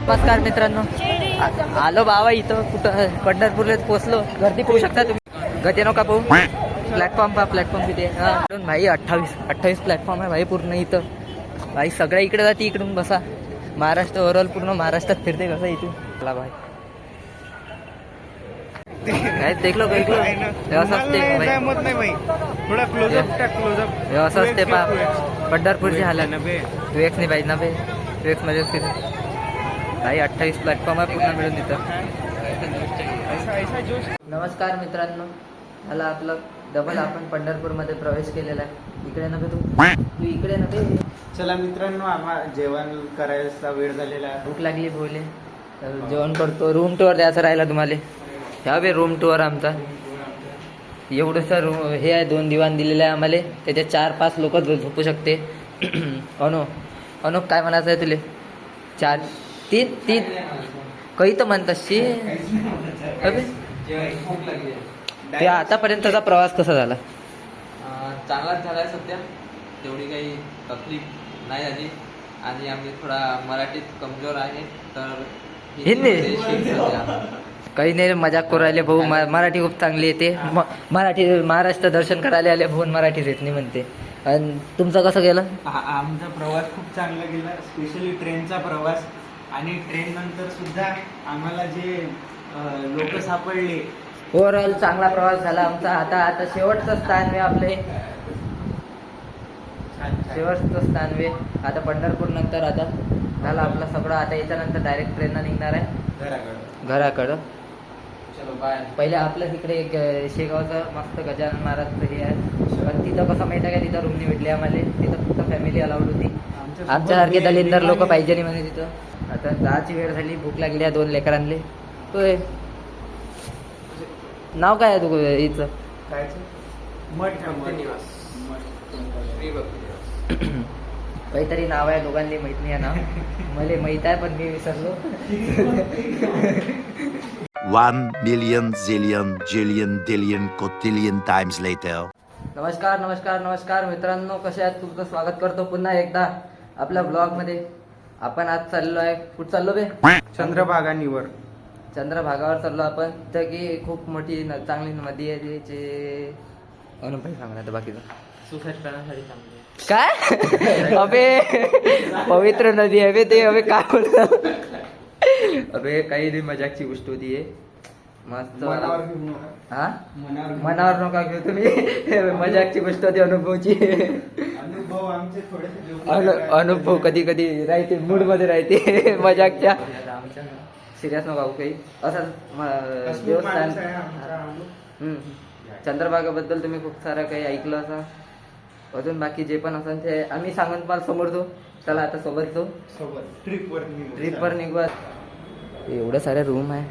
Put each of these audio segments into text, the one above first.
नमस्कार मित्रांनो, आलो बाबा इथं कुठं पंढरपूरला पोहोचलो. गर्दी पाहू शकता तुम्ही. गती नका पाहू. प्लॅटफॉर्म तिथे भाई 28 प्लॅटफॉर्म आहे भाई पूर्ण इथं. भाई सगळ्या इकडे जाते, इकडून बसा. महाराष्ट्र ओव्हरऑल पूर्ण महाराष्ट्रात फिरते कसं इथून. चला भाई काय देखलो व्यवस्था असते व्यवस्था असते पा पंढरपूरची हालत. वेक्स नाही पाहिजे ना बे, वेक्स मध्येच फिर काही 28 प्लॅटफॉर्म आहे पूर्ण मिळून तिथं. नमस्कार मित्रांनो, मला आपलं डबल आपण पंढरपूरमध्ये प्रवेश केलेला आहे. इकडे नव्हे तू इकडे नव्हे. चला मित्रांनो, आम्हाला जेवण करायचा वेळ झालेला आहे. भूक लागली भोले तर जेवण करतो. रूम टूर द्यायचा राहिला तुम्हाला. ह्या बे रूम टूर आमचा एवढंसं रूम हे आहे. 2 दिवाण दिलेलं आहे आम्हाला. त्याच्यात 4-5 लोक झोपू शकते. अनु काय म्हणायचं आहे तुले? 4-3 काही तर म्हणताशी. ते आतापर्यंतचा प्रवास कसा झाला? चांगलाच झाला आहे सध्या. तेवढी काही तकलीफ नाही झाली. आणि आम्ही थोडा मराठीत कमजोर आहे तर काही नाही, मजाक करू राहिले भाऊ. मराठी खूप चांगली येते. मराठी महाराष्ट्र दर्शन करायला आले भाऊ. मराठी येत नाही म्हणते. आणि तुमचं कसं गेलं? आमचा प्रवास खूप चांगला गेला, स्पेशली ट्रेनचा प्रवास. आणि ट्रेन नंतर सुद्धा आम्हाला जे लोक सापडले. ओव्हरऑल चांगला प्रवास झाला आमचा. आता शेवटचं स्थान वे आपले, शेवटचं स्थान वे आता पंढरपूर नंतर आता झालं आपलं सगळं. आता याच्यानंतर डायरेक्ट ट्रेननं निघणार आहे घराकडं. चलो बाय. पहिले आपलं तिकडे एक शेगावचं मस्त गजानन महाराजचं हे आहे. पण तिथं कसं माहिती आहे का, तिथं रूम नाही भेटली आम्हाला. तिथं फक्त फॅमिली अलाउड होती. आमच्यासारखे दलिंदर लोक पाहिजे नाही म्हणे तिथं. आता जायची वेळ झाली, भूक लागली आहे 2 लेकरांले. तो नाव काय आहे तू हिचं? काहीतरी नाव आहे, दोघांनी माहित नाही आहे नाव. मला माहित आहे पण मी विसरलो. 1 million zillion jillion dillion cotillion times later. नमस्कार मित्रांनो, कसे आहात? तुमचं स्वागत करतो पुन्हा एकदा आपल्या ब्लॉगमध्ये. आपण आज चाललो आहे, कुठं चाललो बे? चंद्रभागावर चाललो आपण. तर की खूप मोठी चांगली नदी आहे. जे अनुभव सांगा आता बाकीचं. सुसाईड करण्यासाठी चांगली काय अबे पवित्र नदी आहे बे ते. अबे काय बोलतो अबे, काही नाही, मजाकची गोष्ट होती. मस्त. हा मनावर नका घेऊ तुम्ही. मजाकची गोष्ट होती, अनुभवची. अनुभव कधी राहते, मूड मध्ये राहते मजाकच्या. सिरियस नका काही. असं देवस्थान चंद्रभागाबद्दल तुम्ही खूप सारं काही ऐकलं असं. अजून बाकी जे पण असेल ते आम्ही सांगून तुम्हाला समोर तो. चला आता सोबत ट्रिपवर निघू. एवढ्या साऱ्या रूम आहे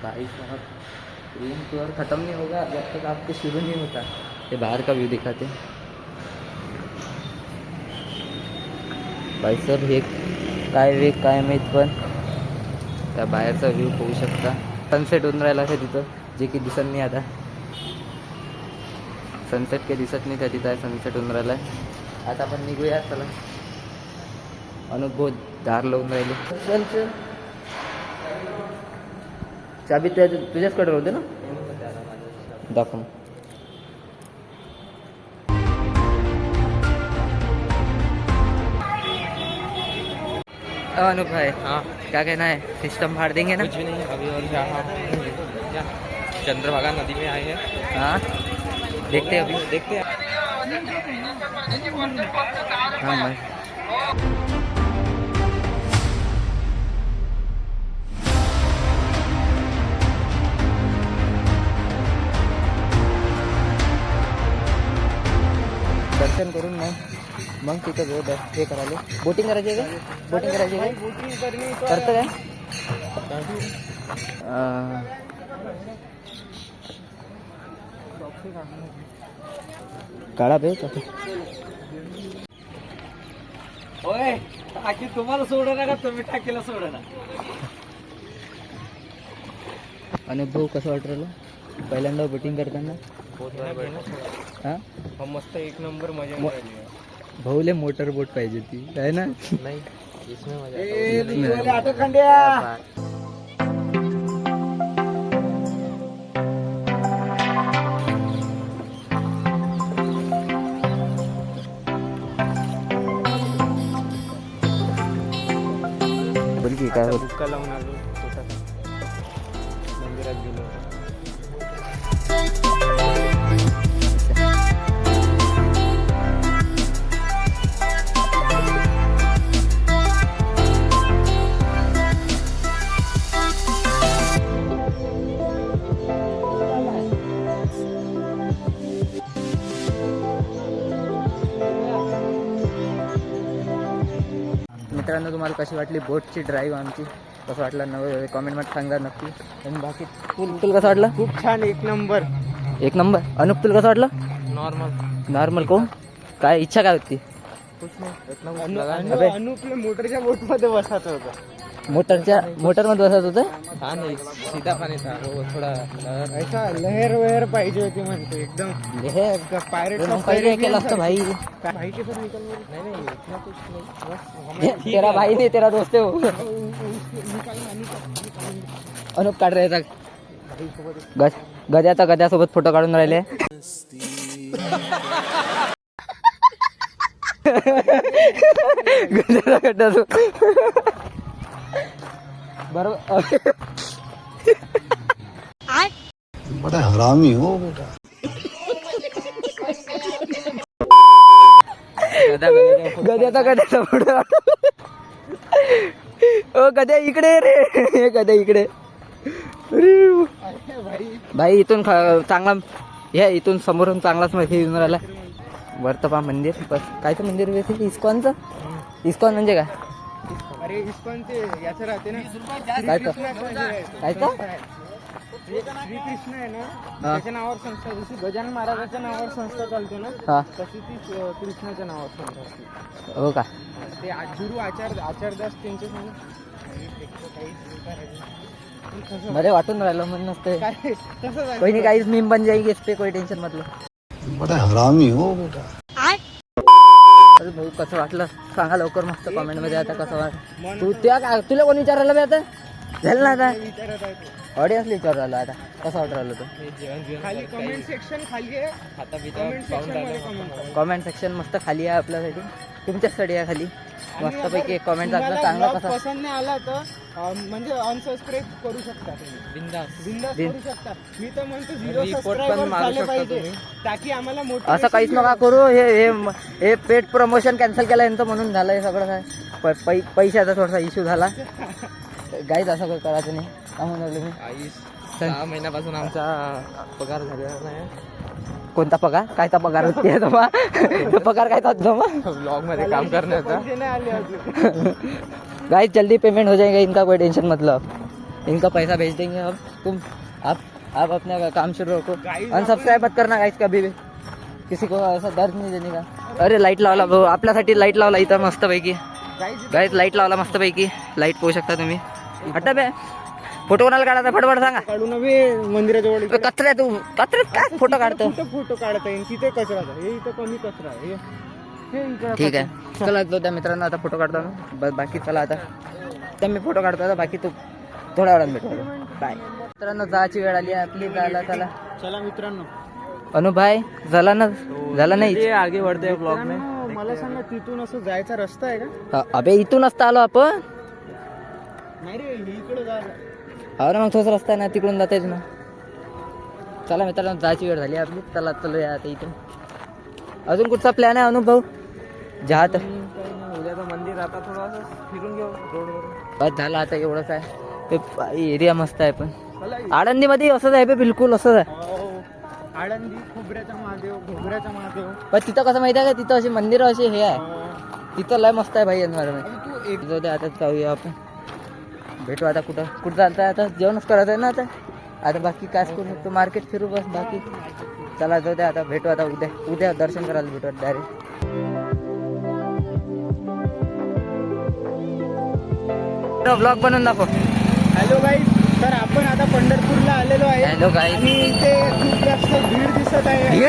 भाई साहब. रूम टूर खत्म नहीं होगा जब तक आपको शुरू नहीं होता. ये बाहर का व्यू दिखाते भाई साहब. हे काय माहीत, पण त्या बाहेरचा व्ह्यू पाहू शकता. सनसेट होऊन राहिला आहे तिथं, जे की दिसत नाही आता. सनसेट काही दिसत नाही त्या तिथं आहे. सनसेट होऊन राहिला आहे. आता आपण निघूया. चला. अनुभव दार लावून राहिले. चाबी तुझ्याचकडे होते ना, दाखव. अनुभव है. हाँ क्या कहना है? सिस्टम फाड़ देंगे ना? कुछ भी नहीं अभी. और क्या चंद्रभागा नदी में आए हैं. हाँ देखते हैं. हाँ मैं दर्शन करून मग तिथं हे करायला. बोटिंग करायची आहे का? बोटिंग करायची आहे का? करतं काय? काढा बे. तुम्हाला सोडणार का तुम्ही टाकीला सोडणार? अनुभव कसं वाटत राहिलं पहिल्यांदा बोटिंग करताना? हा मस्त एक नंबर मजा. भाऊले मोटर बोट पाहिजे ती आहे ना. नाही इसमें मजा आता है। क्या बात. बोल की काय होत बुक्का लावून आलो मंदिरात गेलो. मित्रांनो, तुम्हाला कशी वाटली बोटची ड्राईव्ह आमची? कसं वाटलं नवं कॉमेंटमध्ये सांगा नक्की. आणि बाकी तुला कसं वाटलं? खूप छान, एक नंबर. एक नंबर. अनुप तुला कसं वाटलं? Normal normal. कोण काय इच्छा काय होती? अबे. अनुपला मोटरच्या बोट मध्ये बसायचं होतं. मोटरमध्ये बसत होतं. हा नाही, सीधा पानी था वो थोडा ऐसा लहर वहर पाहिजे होती म्हणतो एकदम. पायरेट पहिले केलं असतं भाई. भाई के साथ निकल नहीं नहीं इतना कुछ नहीं, बस तेरा भाई नहीं, तेरा दोस्त है वो. अनुप काढ रे गद्यासोबत फोटो काढून राहिले. गद्यासोबत बरोबर. बड़ा हरामी हो बेटा. गद्याचा फोटो. ओ गद्या इकडे रे. हे गद्या इकडे. भाई इथून चांगला हे इथून समोरून चांगलाच हे येऊन राहिला. वर्तपा मंदिर. बस कायचं मंदिर आहे? इस्कॉनचं. इस्कॉन म्हणजे काय? अरे इस्कॉनचे याचं राहते ना. काय तर श्रीकृष्ण आहे ना, त्याच्या नावावर संस्था. जशी गजानन महाराजाच्या नावावर संस्था चालते ना, हा. तशी ती कृष्णाच्या नावावर संस्था असते. हो का? ते गुरु आचारदास त्यांचे सांग. मला वाटून राहिलं म्हणून नसते. काय तसंच कोई नाही, काहीच मीम बन जाएगी इस पे, कोई टेन्शन मतलब. बड़ा हरामी हो बेटा. अरे भाऊ कसं वाटलं सांगा लवकर मस्त कमेंट मध्ये. आता कसं वाटलं तू तुला कोणी विचारायला बे आता? झालं ना आता विचारत आहे तो. ऑडियन्सला विचारू राहिला. आता कसं वाटू राहिलं तू? खाली कमेंट सेक्शन खाली आहे. खाता पिता कमेंट सेक्शन मध्ये कमेंट करा. कमेंट सेक्शन मस्त खाली आहे आपल्यासाठी, तुमच्यासाठी आहे खाली. मस्तपैकी कमेंट टाकलं चांगला कसा. पसंत नाही आला तर म्हणजे अनसबस्क्राईब करू शकता तुम्ही. बिंदास. बिंदास करू शकता. मी तर म्हणतो 0 Report पण सबस्क्रायबर मारू झाले शकता पाहिजे, तुम्ही. ताकी आम्हाला असं काहीच नका करू. हे पेड प्रमोशन कॅन्सल केलं यांचं म्हणून झालं हे सगळं. काय पैशाचा थोडासा इश्यू झाला. गाईच असं काही करायचं नाही. काय म्हणलं मी? 6 महिन्यापासून आमचा पगार झालेला नाही. कोणता पगार? कायचा पगार होते तो पगार कायचा होता? ब्लॉग मध्ये काम करण्याचा. पैसे नाही आले अजून. गाइस जल्दी पेमेंट हो जाएगा इनका, कोई टेंशन मतलब. इनका पैसा भेज देंगे अब. तुम आप अपना काम शुरू रखो. अनसब्सक्राइब मत करना गाइस कभी भी. किसी को ऐसा दर्द नहीं देने का. अरे लाईट लावला भाऊ, आपल्यासाठी लाईट लावला इथं मस्तपैकी. गाइस लाईट लावला मस्तपैकी. लाईट पाहू शकता तुम्ही. हटा बे. फोटो कोणाला काढायचा फटफट सांगा. काढू नव्हे मंदिराच्या जवळ. कचऱ्यात काय फोटो काढतो? कुठं फोटो काढता येईल? तिथे कचरा आहे. हे इथं कमी कचरा आहे. हे इकडं ठीक आहे. चला तो त्या मित्रांनो आता फोटो काढतो ना. बस बाकी चला आता तर मी फोटो काढतो. आता बाकी तू थोड्या वेळात भेटू. बाय मित्रांनो. जायची वेळ आली आहे आपली. चला चला मित्रांनो. अनुभाई झाला ना? झाला नाही. आगे बढ़ते हैं ब्लॉग में. मला सांगा, तिथून असं जायचा रस्ता आहे का? अबे इथून असता आलो आपण. नाही रे, इकडे जायला. हो ना, मग तोच रस्ता आहे ना, तिकडून जाता येत ना. चला मित्रांनो, जायची वेळ झाली आपली. चला चलूया आता इथून. अजून कुठचा प्लॅन आहे अनुभाऊ? जहात उद्याचं मंदिर आता थोडं फिरून घेऊ रोडवर. बस झालं आता एवढंच आहे. एरिया मस्त आहे पण आळंदीमध्ये असंच आहे बे, बिलकुल असंच आहे. आळंदी खोबऱ्याचा महादेव, घोगऱ्याचा महादेव. पण तिथं कसं माहिती आहे का, तिथं अशी मंदिरं अशी हे आहे. तिथं लय मस्त आहे भाई एन्व्हायरमेंट. तू एक जाऊ दे आता, जाऊया आपण. भेटू आता. कुठं चालतंय आता? जेवणच करायचं आहे ना आता बाकी काय करू शकतो? मार्केट फिरू बस. बाकी चला जाऊ दे आता. भेटू आता उद्या दर्शन करायला भेटू डायरेक्ट. ब्लॉग बनवून दाखव. हॅलो गाईज, तर आपण आता पंढरपूरला आलेलो आहे. Hello guys. आणि इथे खूप जास्त भीड दिसत आहे.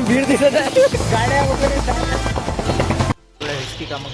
भीड दिसत आहे. गाड्या वगैरे कामं